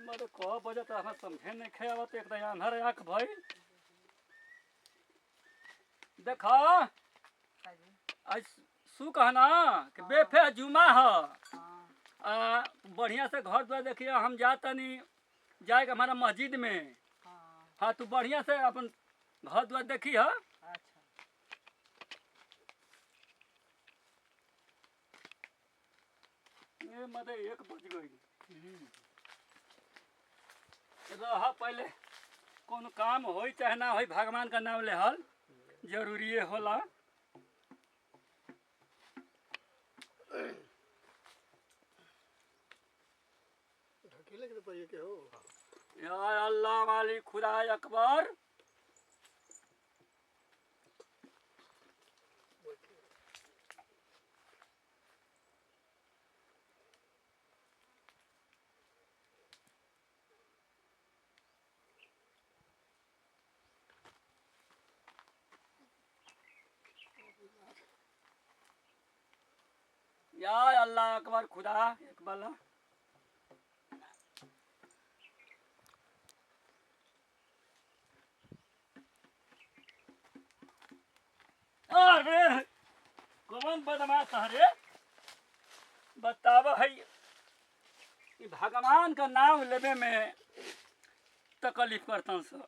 मरे कह बजे तो हमें समझे नहीं खे आवत एक दया अंधर आँख भाई देखा आज सु कहना कि बेफे जुमा है बढ़िया से घर द्वार देखिए हम जाता नहीं जाएगा हमारा मस्जिद में। हाँ तू बढ़िया से अपन घर द्वार देखी है। ये मदे 1 बज गई रहा पहले कौन काम हो चाहे ना हो भगवान का नाम लेहल जरूरी होला। या अल्लाह वाली खुदा अकबर या अल्लाह अकबर खुदा अकबर। अरे कौन बदमाश है बताव है भगवान का नाम लेवे में तकलीफ करतन सब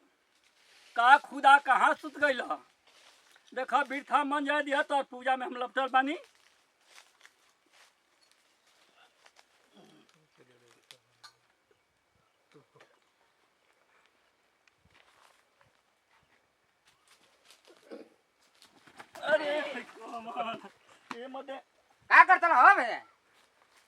का खुदा कहाँ सुत गई देखा बिरथा मन जाए दिया तो पूजा में हम लपटल बानी। अरे ये मदे का करतल हो बे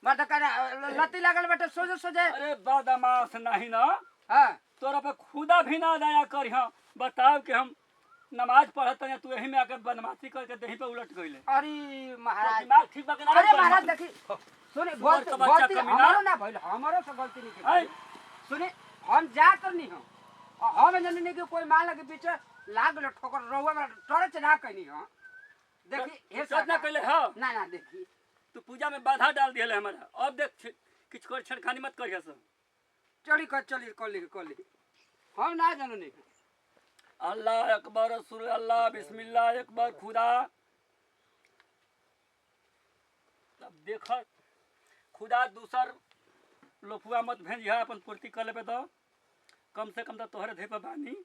मत कर लती लागल बेटे सोजे सोजे। अरे बदमाश नहीं ना हां तोरा पे खुदा भी ना दया करी हाँ बताओ कि हम नमाज पढ़त हैं तू यही में आके बदमाशी करके दही पे उलट गईले। अरे महाराज दिमाग ठीक बा के ना अरे महाराज देखी सुने गलती हमारो ना भइल हमारो से गलती नहीं की सुने हम जा कर नहीं हो हम जने नहीं कि कोई मान लगे पीछे लाग लो ठोकर रोवा में टोरे चढ़ा कहीं हो देखी ये सब ना कहले हां ना ना देखी तू पूजा में बाधा डाल दिले हमारा अब देख किछ कर छड़खानी मत करिया सब चली कर ली हम ना जानो नहीं। अल्लाह अकबर रसूल अल्लाह बिस्मिल्लाह अकबर खुदा तब देख खुदा दूसर लोफुआ मत भेजिया अपन पूर्ति कर लेबे तो कम से कम तो तोहरे धे पे बानी।